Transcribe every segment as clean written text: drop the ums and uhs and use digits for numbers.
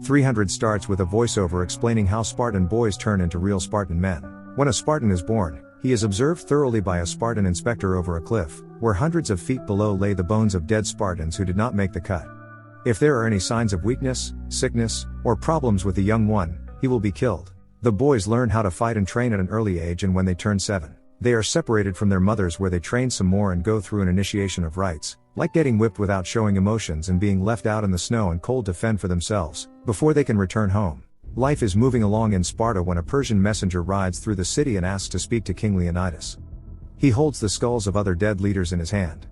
300 starts with a voiceover explaining how Spartan boys turn into real Spartan men. When a Spartan is born, he is observed thoroughly by a Spartan inspector over a cliff, where hundreds of feet below lay the bones of dead Spartans who did not make the cut. If there are any signs of weakness, sickness, or problems with the young one, he will be killed. The boys learn how to fight and train at an early age, and when they turn 7, they are separated from their mothers where they train some more and go through an initiation of rites, like getting whipped without showing emotions and being left out in the snow and cold to fend for themselves, before they can return home. Life is moving along in Sparta when a Persian messenger rides through the city and asks to speak to King Leonidas. He holds the skulls of other dead leaders in his hand.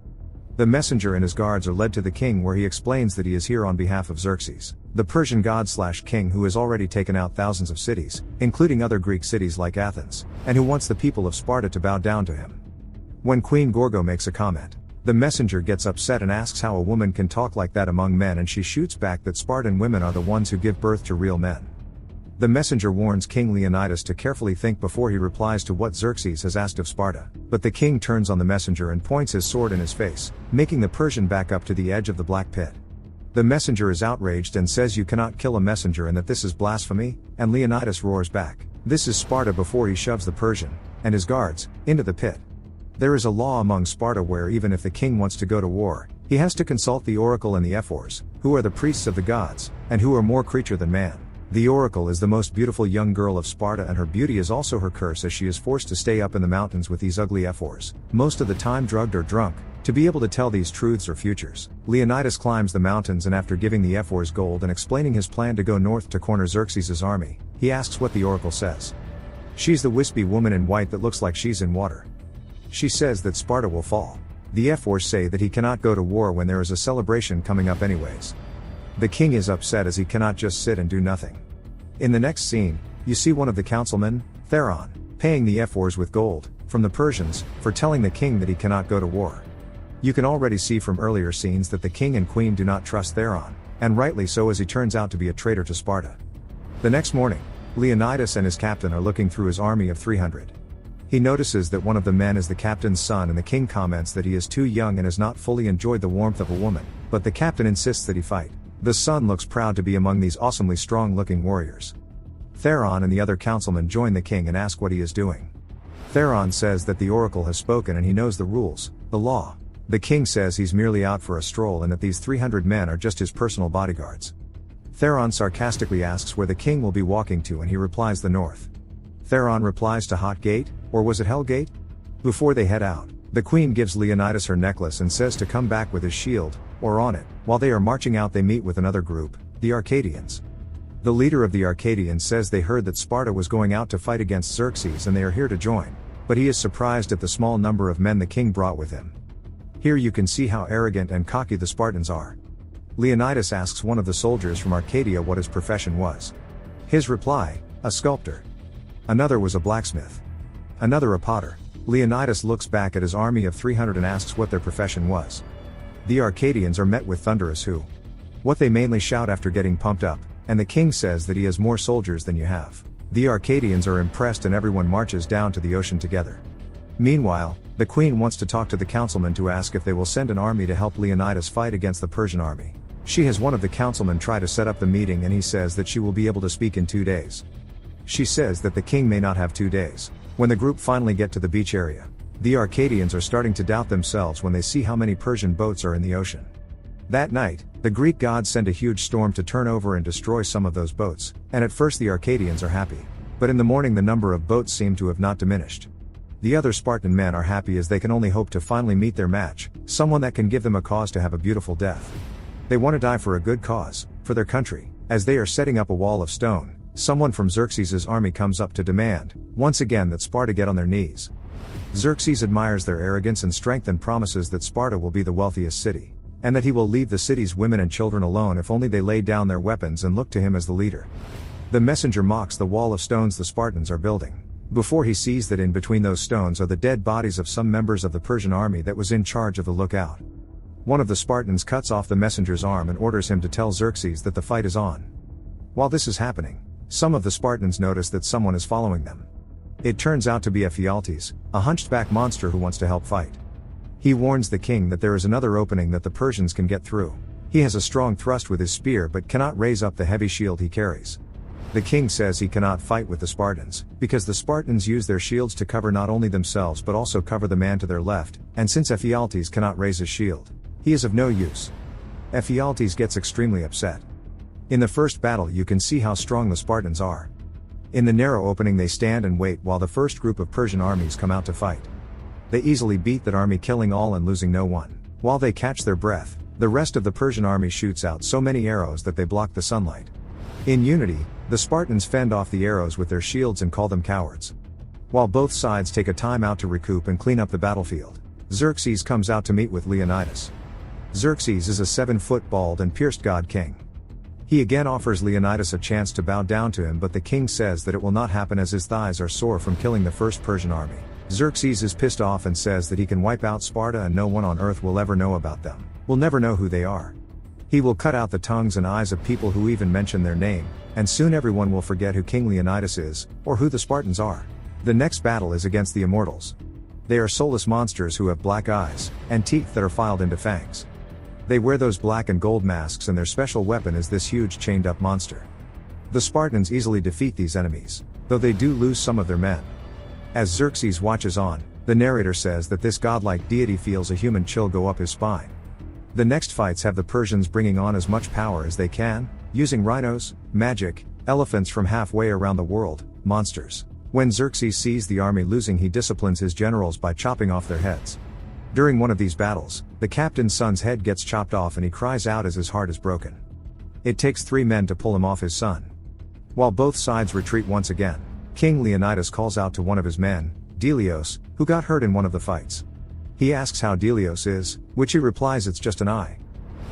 The messenger and his guards are led to the king, where he explains that he is here on behalf of Xerxes, the Persian god/king who has already taken out thousands of cities, including other Greek cities like Athens, and who wants the people of Sparta to bow down to him. When Queen Gorgo makes a comment, the messenger gets upset and asks how a woman can talk like that among men, and she shoots back that Spartan women are the ones who give birth to real men. The messenger warns King Leonidas to carefully think before he replies to what Xerxes has asked of Sparta, but the king turns on the messenger and points his sword in his face, making the Persian back up to the edge of the black pit. The messenger is outraged and says you cannot kill a messenger and that this is blasphemy, and Leonidas roars back, "This is Sparta," before he shoves the Persian, and his guards, into the pit. There is a law among Sparta where even if the king wants to go to war, he has to consult the oracle and the ephors, who are the priests of the gods, and who are more creature than man. The oracle is the most beautiful young girl of Sparta, and her beauty is also her curse, as she is forced to stay up in the mountains with these ugly ephors, most of the time drugged or drunk, to be able to tell these truths or futures. Leonidas climbs the mountains, and after giving the ephors gold and explaining his plan to go north to corner Xerxes' army, he asks what the oracle says. She's the wispy woman in white that looks like she's in water. She says that Sparta will fall. The ephors say that he cannot go to war when there is a celebration coming up anyways. The king is upset as he cannot just sit and do nothing. In the next scene, you see one of the councilmen, Theron, paying the ephors with gold, from the Persians, for telling the king that he cannot go to war. You can already see from earlier scenes that the king and queen do not trust Theron, and rightly so, as he turns out to be a traitor to Sparta. The next morning, Leonidas and his captain are looking through his army of 300. He notices that one of the men is the captain's son, and the king comments that he is too young and has not fully enjoyed the warmth of a woman, but the captain insists that he fight. The son looks proud to be among these awesomely strong-looking warriors. Theron and the other councilmen join the king and ask what he is doing. Theron says that the oracle has spoken and he knows the rules, the law. The king says he's merely out for a stroll and that these 300 men are just his personal bodyguards. Theron sarcastically asks where the king will be walking to, and he replies the north. Theron replies to Hot Gate, or was it Hell Gate? Before they head out, the queen gives Leonidas her necklace and says to come back with his shield, or on it. While they are marching out, they meet with another group, the Arcadians. The leader of the Arcadians says they heard that Sparta was going out to fight against Xerxes and they are here to join, but he is surprised at the small number of men the king brought with him. Here you can see how arrogant and cocky the Spartans are. Leonidas asks one of the soldiers from Arcadia what his profession was. His reply, a sculptor. Another was a blacksmith. Another a potter. Leonidas looks back at his army of 300 and asks what their profession was. The Arcadians are met with thunderous who. What they mainly shout after getting pumped up, and the king says that he has more soldiers than you have. The Arcadians are impressed and everyone marches down to the ocean together. Meanwhile, the queen wants to talk to the councilmen to ask if they will send an army to help Leonidas fight against the Persian army. She has one of the councilmen try to set up the meeting, and he says that she will be able to speak in 2 days. She says that the king may not have 2 days. When the group finally get to the beach area, the Arcadians are starting to doubt themselves when they see how many Persian boats are in the ocean. That night, the Greek gods send a huge storm to turn over and destroy some of those boats, and at first the Arcadians are happy. But in the morning the number of boats seem to have not diminished. The other Spartan men are happy as they can only hope to finally meet their match, someone that can give them a cause to have a beautiful death. They want to die for a good cause, for their country. As they are setting up a wall of stone, someone from Xerxes' army comes up to demand, once again, that Sparta get on their knees. Xerxes admires their arrogance and strength and promises that Sparta will be the wealthiest city, and that he will leave the city's women and children alone if only they lay down their weapons and look to him as the leader. The messenger mocks the wall of stones the Spartans are building, before he sees that in between those stones are the dead bodies of some members of the Persian army that was in charge of the lookout. One of the Spartans cuts off the messenger's arm and orders him to tell Xerxes that the fight is on. While this is happening, some of the Spartans notice that someone is following them. It turns out to be Ephialtes, a hunchback monster who wants to help fight. He warns the king that there is another opening that the Persians can get through. He has a strong thrust with his spear but cannot raise up the heavy shield he carries. The king says he cannot fight with the Spartans, because the Spartans use their shields to cover not only themselves but also cover the man to their left, and since Ephialtes cannot raise his shield, he is of no use. Ephialtes gets extremely upset. In the first battle you can see how strong the Spartans are. In the narrow opening they stand and wait while the first group of Persian armies come out to fight. They easily beat that army, killing all and losing no one. While they catch their breath, the rest of the Persian army shoots out so many arrows that they block the sunlight. In unity, the Spartans fend off the arrows with their shields and call them cowards. While both sides take a time out to recoup and clean up the battlefield, Xerxes comes out to meet with Leonidas. Xerxes is a 7-foot bald and pierced god king. He again offers Leonidas a chance to bow down to him, but the king says that it will not happen as his thighs are sore from killing the first Persian army. Xerxes is pissed off and says that he can wipe out Sparta and no one on earth will ever know about them, will never know who they are. He will cut out the tongues and eyes of people who even mention their name, and soon everyone will forget who King Leonidas is, or who the Spartans are. The next battle is against the Immortals. They are soulless monsters who have black eyes, and teeth that are filed into fangs. They wear those black and gold masks and their special weapon is this huge chained up monster. The Spartans easily defeat these enemies, though they do lose some of their men. As Xerxes watches on, the narrator says that this godlike deity feels a human chill go up his spine. The next fights have the Persians bringing on as much power as they can, using rhinos, magic, elephants from halfway around the world, monsters. When Xerxes sees the army losing, he disciplines his generals by chopping off their heads. During one of these battles, the captain's son's head gets chopped off and he cries out as his heart is broken. It takes 3 men to pull him off his son. While both sides retreat once again, King Leonidas calls out to one of his men, Delios, who got hurt in one of the fights. He asks how Delios is, which he replies it's just an eye.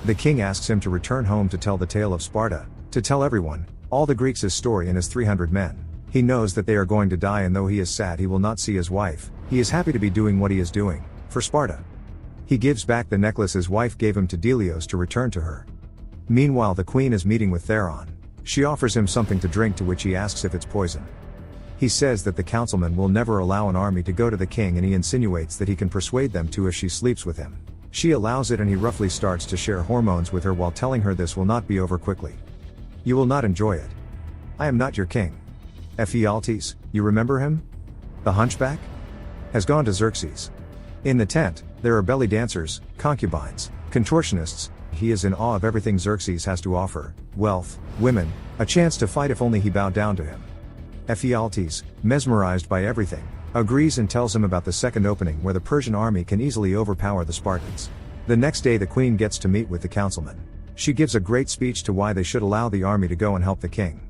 The king asks him to return home to tell the tale of Sparta, to tell everyone, all the Greeks, his story and his 300 men. He knows that they are going to die, and though he is sad he will not see his wife, he is happy to be doing what he is doing, for Sparta. He gives back the necklace his wife gave him to Delios to return to her. Meanwhile the queen is meeting with Theron. She offers him something to drink, to which he asks if it's poison. He says that the councilman will never allow an army to go to the king, and he insinuates that he can persuade them to if she sleeps with him. She allows it and he roughly starts to share hormones with her while telling her this will not be over quickly. You will not enjoy it. I am not your king. Ephialtes, you remember him? The hunchback? Has gone to Xerxes. In the tent, there are belly dancers, concubines, contortionists. He is in awe of everything Xerxes has to offer: wealth, women, a chance to fight if only he bowed down to him. Ephialtes, mesmerized by everything, agrees and tells him about the second opening where the Persian army can easily overpower the Spartans. The next day the queen gets to meet with the councilman. She gives a great speech to why they should allow the army to go and help the king.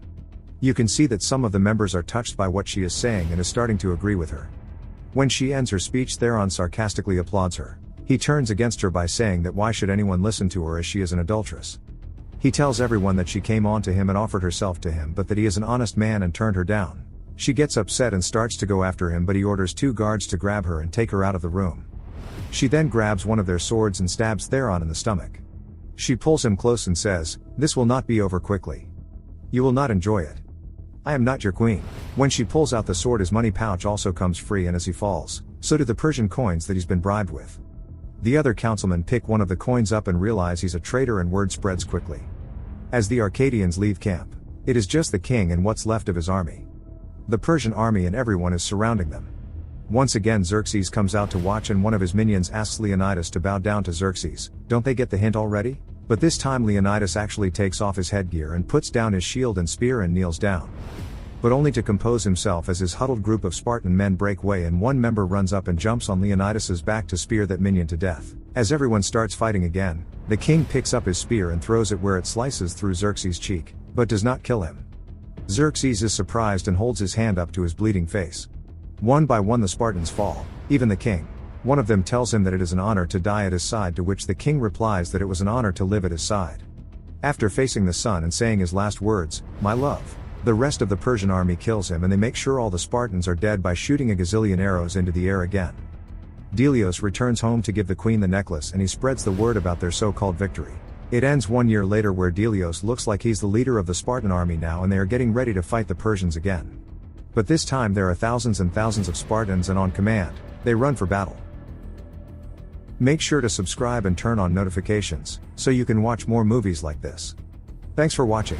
You can see that some of the members are touched by what she is saying and is starting to agree with her. When she ends her speech, Theron sarcastically applauds her. He turns against her by saying that why should anyone listen to her, as she is an adulteress. He tells everyone that she came on to him and offered herself to him, but that he is an honest man and turned her down. She gets upset and starts to go after him, but he orders 2 guards to grab her and take her out of the room. She then grabs one of their swords and stabs Theron in the stomach. She pulls him close and says, "This will not be over quickly. You will not enjoy it. I am not your queen." When she pulls out the sword, his money pouch also comes free, and as he falls, so do the Persian coins that he's been bribed with. The other councilmen pick one of the coins up and realize he's a traitor, and word spreads quickly. As the Arcadians leave camp, it is just the king and what's left of his army. The Persian army and everyone is surrounding them. Once again Xerxes comes out to watch, and one of his minions asks Leonidas to bow down to Xerxes. Don't they get the hint already? But this time Leonidas actually takes off his headgear and puts down his shield and spear and kneels down. But only to compose himself as his huddled group of Spartan men break way, and one member runs up and jumps on Leonidas's back to spear that minion to death. As everyone starts fighting again, the king picks up his spear and throws it where it slices through Xerxes' cheek, but does not kill him. Xerxes is surprised and holds his hand up to his bleeding face. One by one the Spartans fall, even the king. One of them tells him that it is an honor to die at his side, to which the king replies that it was an honor to live at his side. After facing the sun and saying his last words, "My love," the rest of the Persian army kills him, and they make sure all the Spartans are dead by shooting a gazillion arrows into the air again. Delios returns home to give the queen the necklace, and he spreads the word about their so-called victory. It ends 1 year later, where Delios looks like he's the leader of the Spartan army now, and they are getting ready to fight the Persians again. But this time there are thousands and thousands of Spartans, and on command, they run for battle. Make sure to subscribe and turn on notifications, so you can watch more movies like this. Thanks for watching.